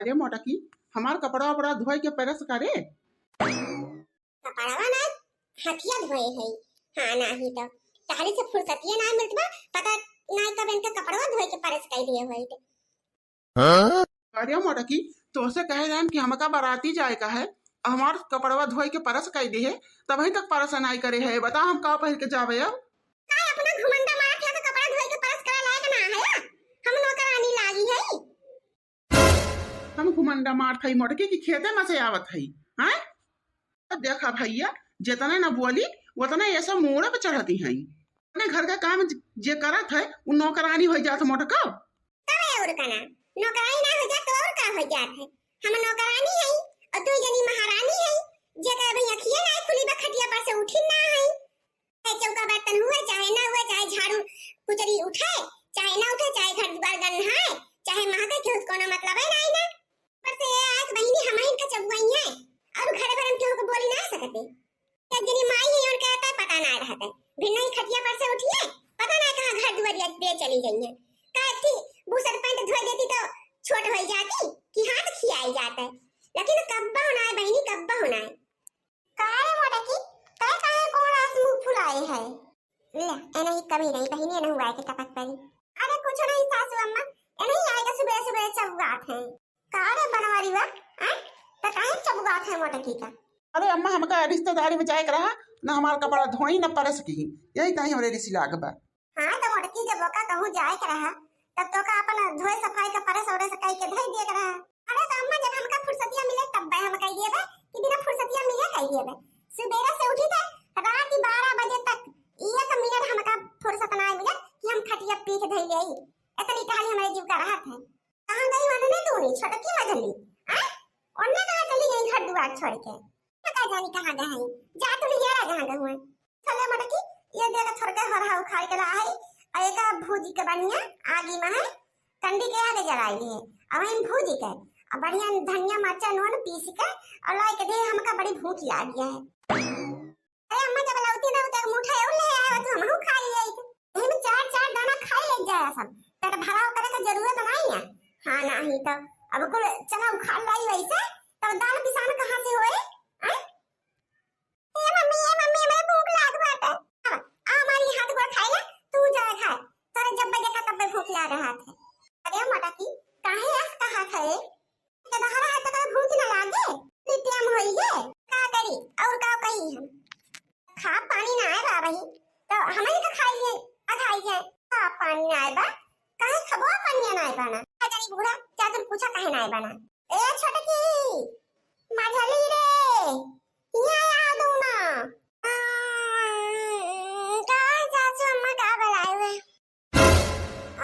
अरे मोटा की हमार कपड़ा वपड़ा धोए के परस करे। कपड़वा ना हथिया धोए है। हाँ नाही तो तारी से फुर्सतिया ना मिलत बा। पता नहीं कब इनके कपड़वा धोए के परस कई दिए होई थे। अरे मोटा की तो से कहे जान कि हमका बाराती जाए का है, हमार कपड़वा धोए के परस कई दी है, तभी तक परस नहीं करे है। बता हम का पहन के जावे अब। काय अपना घुमंडा मारा थे तो कपड़ा धोए के परस करे लायक ना है। हम नौकरानी लागी है। हम घुमंडा मार थई मोटकी की खेते में से आवत है। हैं देखा भैया, जितने न बोली उतने ये सब मोड़े पे चढ़ती हैं। अपने घर का काम जे करत है वो नौकरानी हो जात मोटका। तब और कना नौकरानी ना हो जा तो और का हो जात है। हम नौकरानी है और तू जनी महारानी है। जेकर भई अखिए ना खुली बा खटिया पर से उठी ना है। चौका बर्तन हुए चाहे ना हुए, चाहे झाड़ू पुचरी उठे चाहे ना उठे, चाहे घर द्वार गंधाए चाहे महके के उसको ना मतलब है ना। पर से एक बहिनी हमारी का चबुआई है और घर भर हम केहू को बोली ना सकते। एक जनी माई है और कहता पता ना रहता भिन्न ही खटिया पर से उठिए पता ना कहां घर दुआरिया पे चली गई है। कहती बूसर पैंट धो देती तो छोट हो जाती कि हाथ खियाई जाता है। लेकिन कब्बा होना है बहिनी, कब्बा होना है। कारे मोटा की काय काहे कोण आस मुंह फुलाए है। ले एना ही कभी नहीं बहिनी एना हुआ है कि टपक पड़ी। अरे कुछ नहीं सासू अम्मा, एना ही आएगा सुबह सुबह चबुआत है। कारे बनवारी बा हैं त काहे चबुआत है मोटा की का। अरे अम्मा हमका रिश्तेदारी में जाए रहा ना, हमारा कपड़ा धोई न परस की, यही कहीं हमरे रिसी लाग बा। हां तो मोटा की जब का कहूं जाए के रहा तब तो का अपन धोए सफाई का परस और सकाई के धई दिए रहा। अरे तो अम्मा जब हमका फुर्सतिया मिले तब हम कह दिए कि बिना फुर्सतिया मिले कह दिए सुबह से उठी थे रात 12 बजे तक एक मिनट हमका फुर्सत ना मिले कि हम खटिया पीट धई ले। इतनी टाली हमारे जीव का राहत है। कहां गई वाने ने तू छोटकी मजली हैं ओन्ने कहां चली गई घर दुआर छोड़ के। पता जानी कहां गई जा तू नहीं यार कहां गई है। चले मटकी ये देगा छोड़ के हर हाउ खाई के लाई आ एक भूजी के बनिया आगी में है कंडी के आगे जलाई है। अब हम भूजी के अब बढ़िया धनिया मरचा नून पीस के और लाई के दे हमका बड़ी भूख लागी है। अरे अम्मा जब लौटी ना उतर मुठा और ले आया तो हमहु खा लिए थे। हम चार दाना खा ले जाए सब पेट भराव करे का जरूरत नहीं है। हां नहीं तो अब कुल चना खा लाई वैसे तब दाल पिसान कहां से होए हैं। ए मम्मी मैं भूख लाग बाटे आ हमारी हाथ गोड़ खाए ना तू जा खा तेरे जब देखा तब भूख ला रहा था। अरे मोटा की काहे ऐसा कहा था ये दहरा है तो भूख ना लागे नित्यम होई है का करी और का कही हम खा पानी ना आए बा भाई तो हमें तो खाइए खाइए खा पानी ना आए बा काहे खबो पानी ना आए बा ना जानी बूढ़ा क्या तुम पूछा काहे ना आए बा ना। ए छोटकी माझली रे यहाँ आ दो ना का चाचू अम्मा का बुलाए हुए।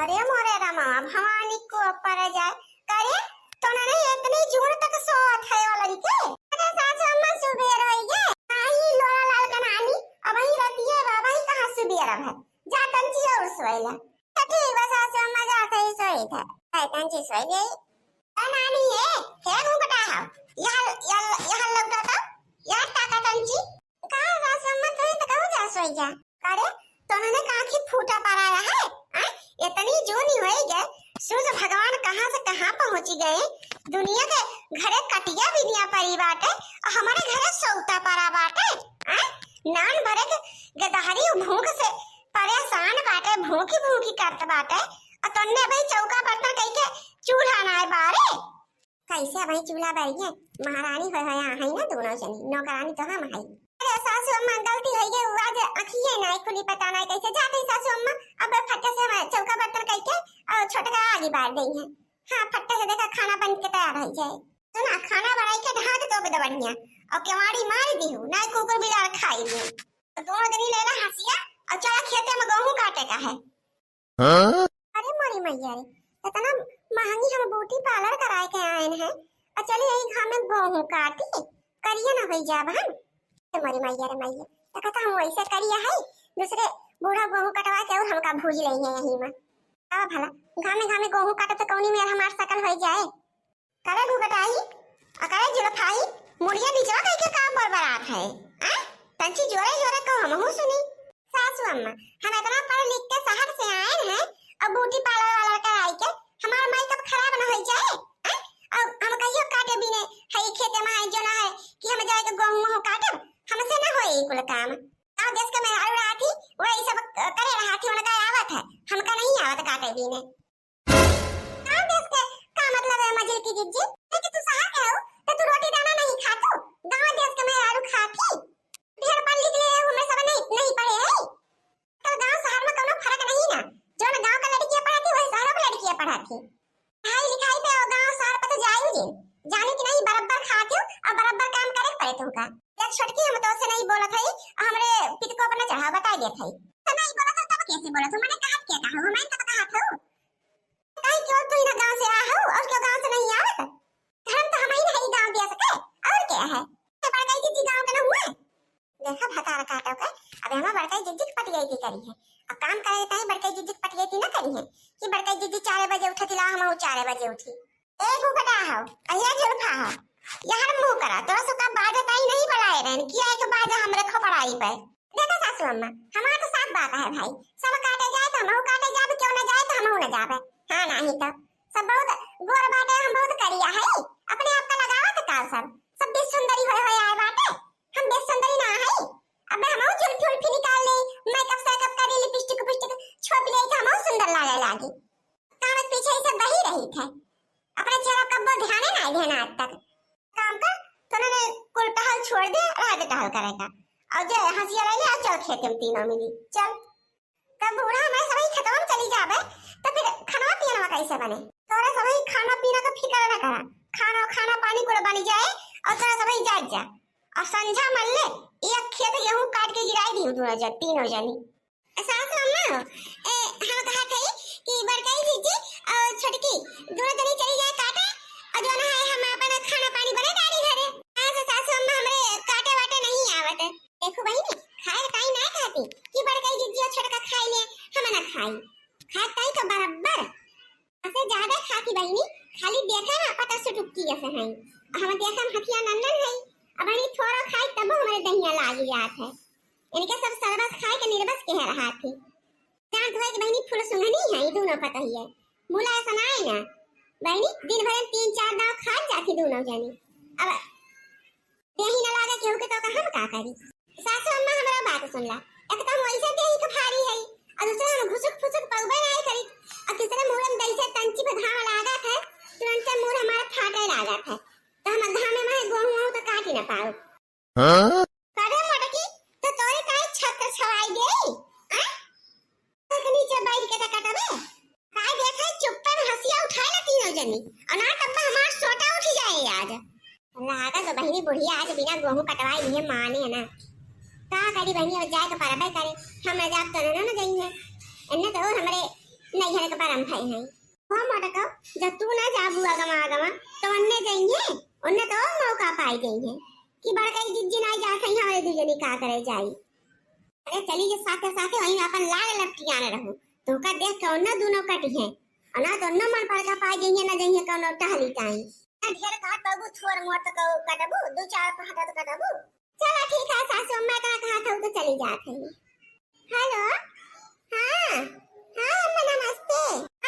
अरे मोरे रामा भवानी को पर जाए करे तो ना इतनी जून तक सोत है वाला के। अरे सासू अम्मा सुबह रही है नाही लोला लाल का नानी अब ही रहती है बाबा ही कहां सुबह रह है जा तंची और सोएला तो ठीक बस सासू अम्मा जाते ही सोई था है तंची सोई गई। नानी है मुंह कटा है यहां लौटा था यार ताका तंची कहां सासू अम्मा तो कहां जा सोई जा करे तो ने काखी फूटा पराया है इतनी जूनी होई गए सूर्य भगवान कहां से कहां पहुंच गए। दुनिया के घरे कटिया भी दिया परी बाटे और हमारे घरे सौता परा बाटे नान भरे के गदहरी भूख से परेशान बाटे भूखी भूखी करत बाटे और तन्ने भाई चौका बर्तन कई के चूल्हा ना बारे कैसे भाई चूल्हा बारी है महारानी होय है ना दोनों जनी नौकरानी तो हम है। अरे सासू अम्मा गलती हो गई आज अखिए ना खुली पता ना कैसे जाते सासू अम्मा अब फट्टे से हमारे चौका बर्तन कई के और छोटका आगे बार गई है। हां फट्टे से देखा खाना बन के तैयार हो जाए तो ना खाना बनाई के ढा दे तो बढ़िया और केवाड़ी मार दी हूं ना कुकर बिलार खाई ली तो दोनों दिन लेना हंसिया और चला खेते में गेहूं काटे का है। अरे मोरी मैया रे इतना महंगी हम ब्यूटी पार्लर कराए के आए हैं और चले यही घर में गेहूं काटी करिए ना हो जाब हम मोरी मैया रे मैया तो कहता हम वैसे करिए है दूसरे बूढ़ा गेहूं कटवा के और हमका भूज लेंगे यही में का भला घामे गेहूं काटे तो कौनी में हमार सकल हो जाए करे भूगटाई अकरे जुलफाई मुड़िया बिचवा कई के काम बरबरात है तंची जोरे जोरे को हमहु सुनी। सासू अम्मा हम इतना पढ़ लिख के शहर से आए हैं और ब्यूटी पार्लर वाला कराई के हमार माई कब खराब न हो जाए और काजल की जिज्जी कि तू शहर के हो तो तू रोटी दाना नहीं खातो, गांव देश के मैं आलू खाती ढेर पढ़ लिख ले हमें सब नहीं पढ़े है। तो गांव शहर में कोनो फर्क नहीं ना, जो ना गांव का लड़कियां पढ़ाती वही शहरों की लड़कियां पढ़ाती। पढ़ाई लिखाई पे और गांव शहर पे तो जाई जी जाने की नहीं, बराबर खाती और बराबर काम करे पड़े तुमका। एक छोटकी हम तो से नहीं बोलत है, हमरे पित को अपना चढ़ा बता देत है तो नहीं बोलत हो तब कैसे बोलत हो, मैंने कहा क्या कहा हूं, मैं तो कहा था कहीं क्यों तू ना गांव से रहा हो और क्यों गांव से नहीं आवत, धर्म तो हम ही नहीं गांव दे सके और क्या है। तो बड़काई जिज्जी गांव का ना हुआ देखा भतार काटो का। अब हम बड़काई जिज्जी की पटियाई की करी है, अब काम करे ताई बड़काई जिज्जी की पटियाई की ना करी है कि बड़काई जिज्जी 4 बजे उठती ला हम 4 बजे उठी एक घुकटा हो अहिया झुरफा हो यार मुंह करा तोरा सुका बाजा ताई नहीं बुलाए रहन किया के बाजा हमरे खपड़ाई पे। देखा सासू अम्मा हमारा तो साफ बात है भाई, सब काटे जाए तो हम काटे जाबे, क्यों ना जाए तो हम ना जाबे। हां नहीं तो सब बहुत गोर बाटे हम बहुत करिया है, अपने आप का लगावत काल सब बेस सुंदरी होए आए बाटे, हम बेस सुंदरी ना है। अब हम जुल्फी निकाल ले मेकअप सेकअप कर ले लिपस्टिक पुस्टिक छोप ले तो हम सुंदर लागे लागी। कामत पीछे से बही रही थे अपने चेहरा कब ध्यान ना देना आज तक काम कर तो ने कुल टहल छोड़ दे रात टहल करेगा और जो हंसिया ले ले चल खेत में तीनों मिली चल। तब बूढ़ा हमारे सभी खत्म चली जावे तो फिर खाना पीना कैसे बने, तोरा सभी खाना पीना का फिक्र ना करा, खाना पानी को बन जाए और तोरा सभी जाग जा और संझा मन ले एक खेत गेहूं काट के गिराई दी दोनों जन तीनों जनी। सास अम्मा हम कहा थे कि बड़काई जिज्जी और छोटकी दोनों जनी चली जाए काटे और जो ना है हम अपना खाना पानी बना डाली घरे। ऐसे सासू अम्मा हमरे काटे वाटे नहीं आवत। देखो बहिनी खाए काई ना खाती कि बड़काई जिज्जी और छोटका खाई ले हम ना खाई, खाताई तो बराबर ऐसे ज्यादा खाती बहिनी, खाली देखा ना पता से टुक्की जैसे है हम देखा हथिया नन्नन है अब हनी थोड़ा खाई तब हमारे दहिया लाग जात है, इनके सब सरबस खाए के निर्बस कह रहा थी। जान तो है कि बहिनी फुल सुंघनी है ये दोनों पता ही है, मुला ऐसा ना है ना बहिनी दिन भर 3-4 दाव खा जाती दोनों जनी। अब देही ना लागे केहू के तो हम का करी। सासू अम्मा हमरा बात सुन ला, एक तो वैसे देही का भारी है और दूसरा हम घुसुक फुसुक पगबे नहीं करी और तीसरा मुंह में दही से तंची पे घाव लगा था तुरंत से मुंह हमारा फाटे लगा था तो हम घामे में गोहूं तो काट ही ना पाओ। हां करे मटकी तो तोरे काई छत छवाई गई आ तो नीचे बैठ के कटबे काय देखा चुप्पे में हंसिया उठाए ना तीनों जनी और ना तब हमार सोटा उठ जाए आज लागा तो बहिनी बुढ़िया आज बिना गेहूं कटवाई लिए माने ना का करी बहिनी और जाए तो परबे करे हम ना जाब तो ना जाइए इन्ने तो हमरे नहीं है के परम भाई है हो मटका जब तू ना जाबू आगमा तो अन्ने जाइए उन्ने तो मौका पाई गई है कि बड़काई जिज्जी ना जा सही हमारे दूजनी का करे जाई। अरे चली जे साथे साथे वहीं अपन लाग लपटी आने रहूं तो का देख के उन्ना दोनों कटी है और ना तो उन्ना मन पर का पाई गई है ना जाइए कोनो टहली टाई ढेर काट बाबू छोर मोर तो कटबू 2-4 पहाड़ा तो कटबू। चलो ठीक है सासू अम्मा का कहा था तो चली जात है। हेलो हां हां अम्मा नमस्ते।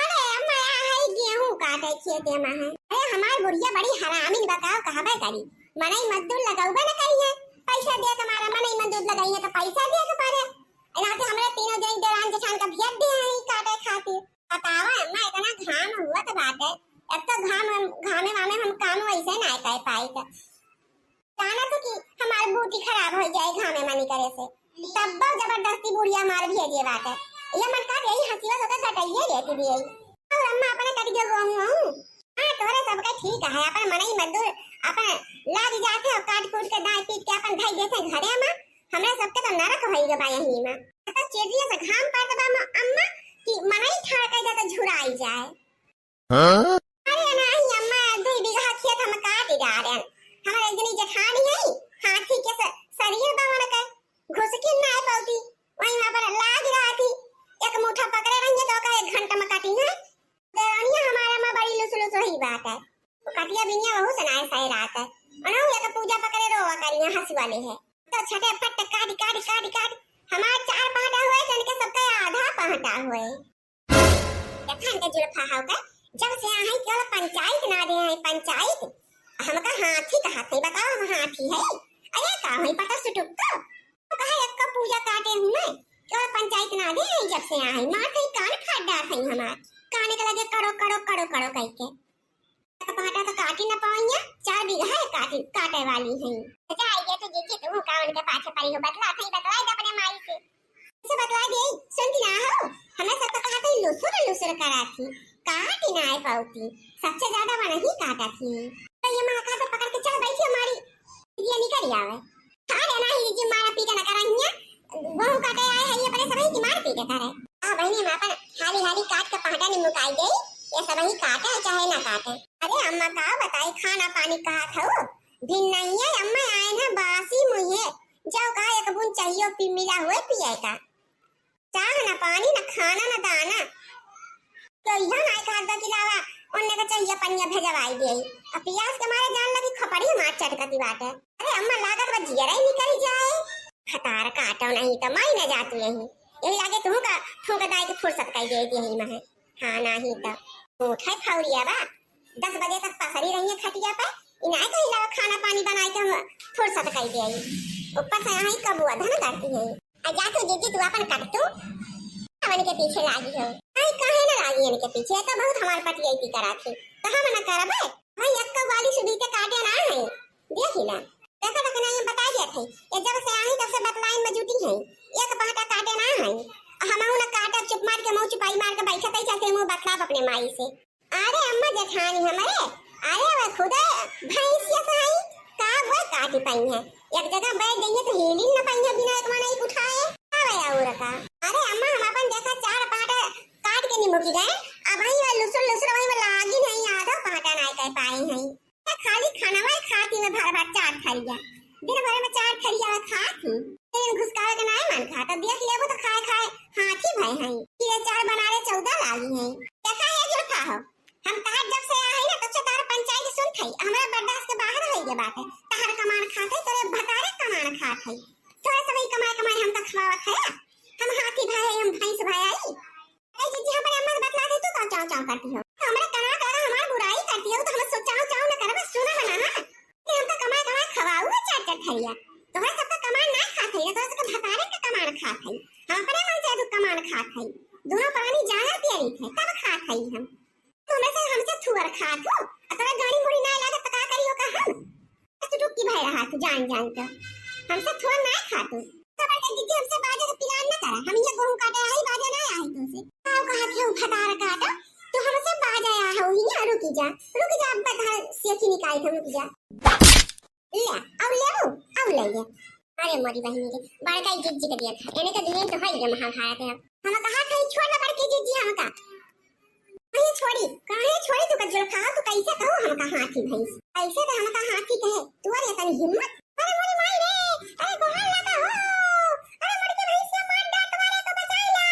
अरे अम्मा यहाँ है गेहूं काटे खेत में है। अरे हमार बुढ़िया बड़ी हरामी बताओ कहां बे करी मनई मजदूर लगाऊबे ना करी है पैसा दे तुम्हारा मनई मजदूर लगाई है तो पैसा दे के पारे इनाते हमरे तीनों जन दरान जेठान का भेज दे है काटे खातिर बतावा अम्मा इतना घाम हुआ तो बात है एक तो घामे वामे हम काम वैसे ना कर पाई तो जाना तो कि हमारी बूटी खराब हो जाए घामे मनी करे से तब जबरदस्ती बुढ़िया मार भेजे बात है ये मन का यही हंसीवा सोता घटाइए देती भी यही और अम्मा अपने कट गयो गहूं हां तोरे सबका ठीक है अपन मनई मजदूर अपन लाग जाते और काट कूट के दाई पीट के अपन धाई देते घरे में हमरा सबके तो नरक होई गे बा यही में तो चेदिया से घाम पड़त बा अम्मा कि मनई ठाड़ के जाते झुराई जाए। हां अरे नहीं अम्मा 2 बीघा खेत हम काट डाले हमारे इतनी जेठानी है हाथी के शरीर बा मन के घुसकी ना पौती वहीं पर लाग रहा थी एक मुठा पकड़े रही तो का 1 घंटा में काटी है देरानिया हमारे में बड़ी लुसलुस रही बात है वो कटिया बिनिया बहुत सनाए सही रात है अना ये का पूजा पकड़े रोवा करिया हंस वाले है तो छठे फट काट हमारे 4 पहाड़ा हुए जन के सबका आधा पहाड़ा हुए देखन के जुल्फा होगा जब से यहाँ केवल पंचायत ना दे है पंचायत हमका हाथी कहा थे बताओ हम हाथी है अरे का है पता सुटुक तो कहा एक का पूजा काटे हूं मैं केवल पंचायत ना दे है जब से यहाँ माथे कान फाड़ डाल है हमार काने के लगे कड़ो कह के पहाड़ा काटी न पाऊंगा 4 बीघा है काटे वाली है। अच्छा आइडिया तो जीजी तुम कावन के पाछे पड़ी हो बतला दे अपने माई से बतला दे सुन की ना हो हमें सब तो कहा था लुसुर करा थी काटी ना आए पाउती सबसे ज्यादा वह नहीं काटा थी तो ये मां का तो पकड़ के चल बैठी हमारी ये निकल आवे खा लेना ही जी मारा पीटा न कराइया वो काटे आए है ये अपने सभी की मार पीटे करे आ बहनी मां पर हाली काट के पाटा नहीं मुकाई गई ये सब ही काटे चाहे ना काटे। अरे अम्मा का बताई खाना पानी कहा था वो भिन्न नहीं है अम्मा आए ना बासी मुझे जाओ कहा एक बूंद चाहिए पी मिला हुए पिए का चाह ना पानी ना खाना ना दाना तो यहां ना खाता के अलावा उन्ने का चाहिए पनिया भेजवाई दे अब प्यास के मारे जान लगी खपड़ी मार चटकती बात है। अरे अम्मा लागत बा जियरा ही निकल जाए खतार काटो नहीं तो माई ना जाती यही आगे तुम का ठोकदाई की फुर्सत कई दे दी यही में हां नहीं तो उठे खौरिया बा 10 बजे तक पसरी रही है खटिया पे इनाय कहीं लावा खाना पानी बनाई के हम फुर्सत कई दे ऊपर से यहां कबुआ धन करती है आ जा तो जीजी तू अपन कट तू अवन के पीछे लागी हो आई काहे ना लागी इनके पीछे तो बहुत हमार पटियाई करा थी कहां मना करबे भाई एक वाली सुबह के काटे ना है देख ना देखा तक नहीं बता दिया थे ये जब से आई तब से बतलाइन में जुटी है एक बाटा काटे ना है हमाऊ ना काटा चुप मार के मुंह चुपाई मार के बैठा तई चलते मुंह बतला अपने माई से। अरे अम्मा जेठानी हमारे अरे वे खुदा भैंसिया सहाई का वो काटी पाई है एक जगह बैठ गई है तो हिली ना पाई है बिना एक माने उठाए आवे और का। अरे अम्मा हम अपन देखा 4 पाटा काट के नहीं मुकी गए अब भाई वो लुसुर वही में लागी नहीं आधा पाटा ना कह पाए हैं खाली खाना में खाती में भर भर 4 खरिया दिन भर में 4 खरिया खाती तेल घुसकावे के नहीं मन खाता देख लेबो तो खाए हाथी भाई हैं ये 4 बना रहे 14 लागी हैं देखा ये जो था हो हम तार जब से आए ना तब से तार पंचायत सुन थई हमरा बर्दाश्त के बाहर हो गए बात है तार कमान खाते तोरे भतारे कमान खात है थोड़े समय कमाई हम तक खवावत है हम हाथी भाई हम भैंस भाई आई ए जीजी हम पर अम्मा बतला दे तू का चाव करती हो हमरे कना करा हमार बुराई करती हो तो हम सोचाओ चाव ना करबे सुना बना ना कि हम तो कमाई खवाऊ 4 खरिया तोहरा सब का कमान ना खात है तोहरा सब का भतारे का कमान खात है हम अपने मन से तो कमान खात है दोनों प्राणी जाना प्यारी थे तब खात है हम तुम्हें से हमसे छुअर खात हो तोरा गाड़ी मुड़ी ना लागत का करियो का हम तो टुक्की भाई रहा तू जान तो हमसे थोड़ा ना खात हो तब के दीदी हमसे बाजे का पिलान ना करा हम ये गेहूं काटे आई बाजे ना आई तुमसे आओ कहा के भतार काटा तो हमसे बाजे आया हो ही ना रुक जा अब बता सेठी निकाल के रुक जा ले अब ले गया। अरे मोरी बहनी के बड़का जीजी के दिया था एने का दिन तो है ये महाभारत है हम कहा था छोड़ ना बड़की जीजी हम का अरे छोड़ी काहे छोड़ी तू कजल खा तू कैसे कहो हम का हाथी भैंस ऐसे तो हम का हाथी कहे तू अरे तनी हिम्मत अरे मोरी माई रे अरे गोहल लगा हो अरे मोरी के भैंस मार डांट मारे तो बचाइला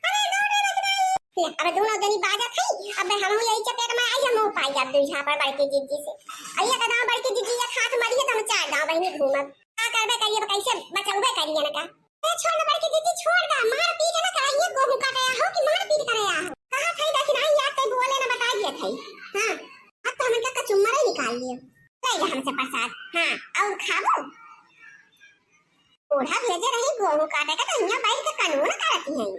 अरे दौड़े लग नहीं अब दोनों जनी बाजा थई अब हम यही चपेट में आई हम पाई अब दूसरा पर बड़की जीजी से अइया का दाम बड़की जीजी एक हाथ मारी है तो हम 4 गांव बहनी घूमत का करबे करिए कैसे बचाऊबे करिए ना का ए छोड़ ना बड़की जीजी छोड़ दा मार पीट ना कराइए गोहू काटे हो कि मार पीट करे आ कहां थई देखि नहीं याद ते बोले ना बता दिए थई हां अब तो हमन का चुम्मा ही निकाल लिए ले हमसे प्रसाद हां और खाबो ओढ़ा भेजे रही गोहू काटे का तो यहाँ बैठ के कानून करती है